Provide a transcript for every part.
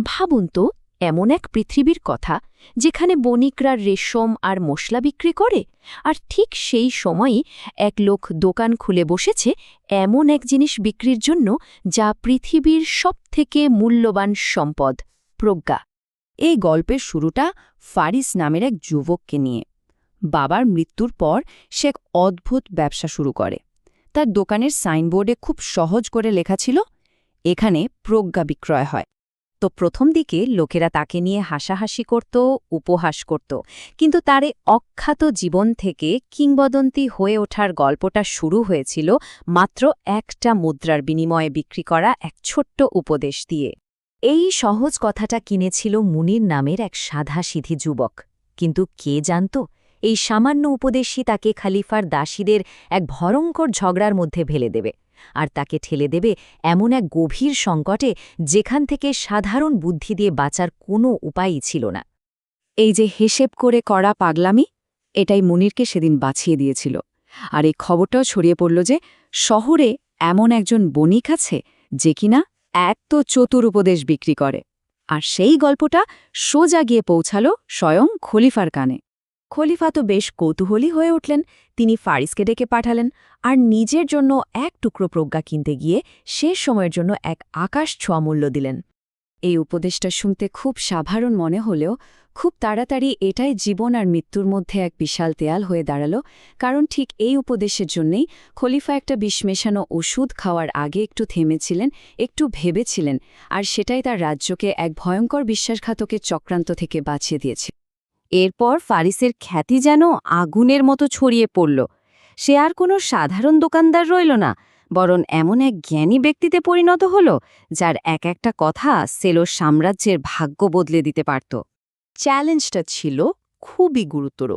ভাবুন তো, এমন এক পৃথিবীর কথা যেখানে বণিকরা রেশম আর মশলা বিক্রি করে, আর ঠিক সেই সময়ই এক লোক দোকান খুলে বসেছে এমন এক জিনিস বিক্রির জন্য যা পৃথিবীর সবথেকে মূল্যবান সম্পদ, প্রজ্ঞা। এই গল্পের শুরুটা ফারিস নামের এক যুবককে নিয়ে। বাবার মৃত্যুর পর সে এক অদ্ভুত ব্যবসা শুরু করে। তার দোকানের সাইনবোর্ডে খুব সহজ করে লেখা ছিল, এখানে প্রজ্ঞা বিক্রয় হয়। তো প্রথম দিকে লোকেরা তাকে নিয়ে হাসাহাসি করত, উপহাস করত, কিন্তু তার এই অখ্যাত জীবন থেকে কিংবদন্তি হয়ে ওঠার গল্পটা শুরু হয়েছিল মাত্র একটা মুদ্রার বিনিময়ে বিক্রি করা এক ছোট্ট উপদেশ দিয়ে। এই সহজ কথাটা কিনেছিল মুনির নামের এক সাধাসিধি যুবক। কিন্তু কে জানত এই সামান্য উপদেশই তাকে খলিফার দাসীদের এক ভয়ঙ্কর ঝগড়ার মধ্যে ফেলে দেবে, আর তাকে ঠেলে দেবে এমন এক গভীর সংকটে যেখান থেকে সাধারণ বুদ্ধি দিয়ে বাঁচার কোনো উপায়ই ছিল না। এই যে হিসেব করে করা পাগলামি, এটাই মুনিরকে সেদিন বাঁচিয়ে দিয়েছিল। আর এই খবরটাও ছড়িয়ে পড়ল যে শহরে এমন একজন বণিক আছে যে কিনা এক তো চতুর উপদেশ বিক্রি করে। আর সেই গল্পটা সোজা গিয়ে পৌঁছাল স্বয়ং খলিফার কানে। খলিফা তো বেশ কৌতূহলী হয়ে উঠলেন। তিনি ফারিসকে ডেকে পাঠালেন, আর নিজের জন্য এক টুকরো প্রজ্ঞা কিনতে গিয়ে শেষ সময়ের জন্য এক আকাশ ছোঁয়া মূল্য দিলেন। এই উপদেশটা শুনতে খুব সাধারণ মনে হলেও খুব তাড়াতাড়ি এটাই জীবন আর মৃত্যুর মধ্যে এক বিশাল দেয়াল হয়ে দাঁড়াল। কারণ ঠিক এই উপদেশের জন্যেই খলিফা একটা বিষ মেশানো ওষুধ খাওয়ার আগে একটু থেমেছিলেন, একটু ভেবেছিলেন, আর সেটাই তার রাজ্যকে এক ভয়ঙ্কর বিশ্বাসঘাতকের চক্রান্ত থেকে বাঁচিয়ে দিয়েছে। এরপর ফারিসের খ্যাতি যেন আগুনের মতো ছড়িয়ে পড়ল। সে আর কোনো সাধারণ দোকানদার রইল না, বরং এমন এক জ্ঞানী ব্যক্তিতে পরিণত হল যার এক একটা কথা সেলোর সাম্রাজ্যের ভাগ্য বদলে দিতে পারত। চ্যালেঞ্জটা ছিল খুবই গুরুতর।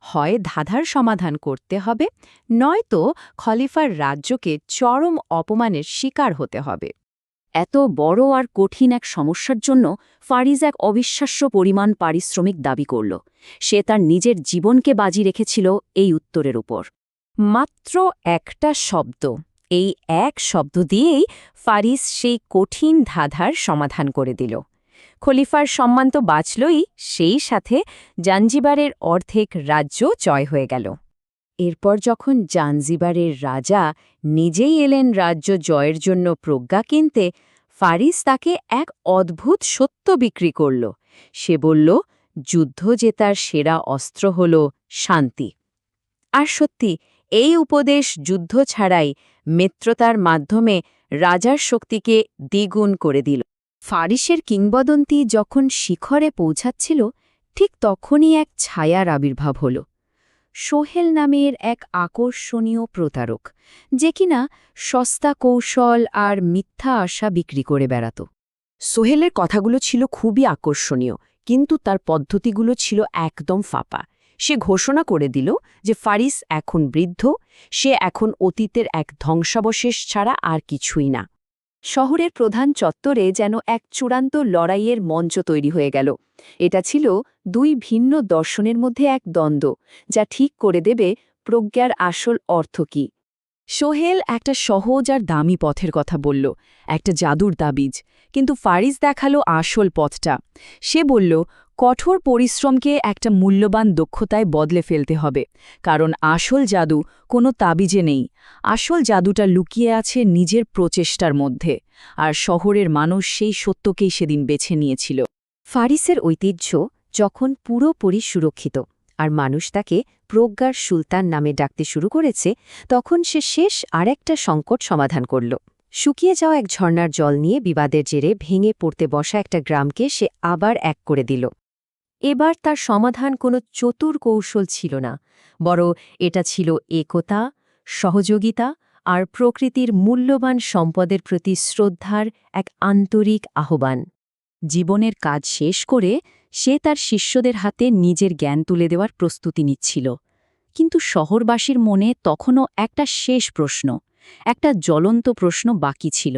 হয় ধাঁধার সমাধান করতে হবে, নয়তো খলিফার রাজ্যকে চরম অপমানের শিকার হতে হবে। এত বড় আর কঠিন এক সমস্যার জন্য ফারিস এক অবিশ্বাস্য পরিমাণ পারিশ্রমিক দাবি করল। সে তার নিজের জীবনকে বাজি রেখেছিল এই উত্তরের উপর। মাত্র একটা শব্দ, এই এক শব্দ দিয়েই ফারিস সেই কঠিন ধাঁধার সমাধান করে দিল। খলিফার সম্মান তো বাঁচলই, সেই সাথে জাঞ্জিবারের অর্ধেক রাজ্য জয় হয়ে গেল। এরপর যখন জাঞ্জিবারের রাজা নিজেই এলেন রাজ্য জয়ের জন্য প্রজ্ঞা কিনতে, ফারিস তাকে এক অদ্ভুত সত্য বিক্রি করল। সে বলল, যুদ্ধ জেতার সেরা অস্ত্র হল শান্তি। আর সত্যি, এই উপদেশ যুদ্ধ ছাড়াই মিত্রতার মাধ্যমে রাজার শক্তিকে দ্বিগুণ করে দিল। ফারিসের কিংবদন্তি যখন শিখরে পৌঁছাচ্ছিল, ঠিক তখনই এক ছায়ার আবির্ভাব হল। সোহেল নামের এক আকর্ষণীয় প্রতারক, যে কিনা সস্তা কৌশল আর মিথ্যা আশা বিক্রি করে বেড়াত। সোহেলের কথাগুলো ছিল খুবই আকর্ষণীয়, কিন্তু তার পদ্ধতিগুলো ছিল একদম ফাঁপা। সে ঘোষণা করে দিল যে ফারিস এখন বৃদ্ধ, সে এখন অতীতের এক ধ্বংসাবশেষ ছাড়া আর কিছুই না। শহরের প্রধান চত্বরে যেন এক চূড়ান্ত লড়াইয়ের মঞ্চ তৈরি হয়ে গেল। এটা ছিল দুই ভিন্ন দর্শনের মধ্যে এক দ্বন্দ্ব, যা ঠিক করে দেবে প্রজ্ঞার আসল অর্থ কী। সোহেল একটা সহজ আর দামি পথের কথা বলল, একটা জাদুর তাবিজ, কিন্তু ফারিস দেখালো আসল পথটা। সে বলল, কঠোর পরিশ্রমকে একটা মূল্যবান দক্ষতায় বদলে ফেলতে হবে, কারণ আসল জাদু কোনো তাবিজে নেই। আসল জাদুটা লুকিয়ে আছে নিজের প্রচেষ্টার মধ্যে, আর শহরের মানুষ সেই সত্যকেই সেদিন বেছে নিয়েছিল। ফারিসের ঐতিহ্য যখন পুরোপুরি সুরক্ষিত আর মানুষ তাকে প্রজ্ঞার সুলতান নামে ডাকতে শুরু করেছে, তখন সে শেষ আরেকটা সংকট সমাধান করল। শুকিয়ে যাওয়া এক ঝর্ণার জল নিয়ে বিবাদের জেরে ভেঙে পড়তে বসা একটা গ্রামকে সে আবার এক করে দিল। এবার তার সমাধান কোনো চতুর কৌশল ছিল না, বরং এটা ছিল একতা, সহযোগিতা আর প্রকৃতির মূল্যবান সম্পদের প্রতি শ্রদ্ধার এক আন্তরিক আহ্বান। জীবনের কাজ শেষ করে সে তার শিষ্যদের হাতে নিজের জ্ঞান তুলে দেওয়ার প্রস্তুতি নিচ্ছিল। কিন্তু শহরবাসীর মনে তখনও একটা শেষ প্রশ্ন, একটা জ্বলন্ত প্রশ্ন বাকি ছিল।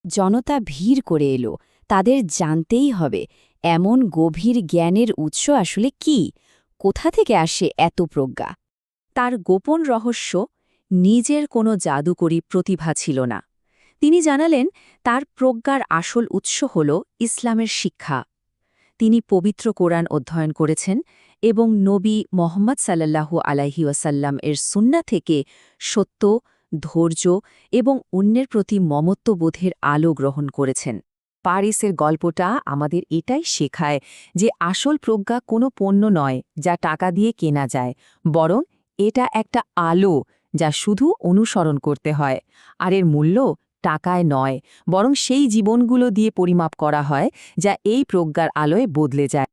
জনতা ভিড় করে এলো, তাদের জানতেই হবে এমন গভীর জ্ঞানের উৎস আসলে কি, কোথা থেকে আসে এত প্রজ্ঞা। তার গোপন রহস্য, নিজের কোনো জাদুকরী প্রতিভা ছিল না। তিনি জানালেন তার প্রজ্ঞার আসল উৎস হল ইসলামের শিক্ষা। তিনি পবিত্র কোরআন অধ্যয়ন করেছেন এবং নবী মোহাম্মদ সাল্লাল্লাহু আলাইহি ওয়াসাল্লাম এর সুন্নাহ থেকে সত্য, ধৈর্য এবং অন্যের প্রতি মমত্ববোধের আলো গ্রহণ করেছেন। পারিসের গল্পটা আমাদের এটাই শেখায় যে আসল প্রজ্ঞা কোনো পণ্য নয় যা টাকা দিয়ে কেনা যায়, বরং এটা একটা আলো যা শুধু অনুসরণ করতে হয়। আর এর মূল্য টাকায় নয়, বরং সেই জীবনগুলো দিয়ে পরিমাপ করা হয় যা এই প্রজ্ঞার আলোয় বদলে যায়।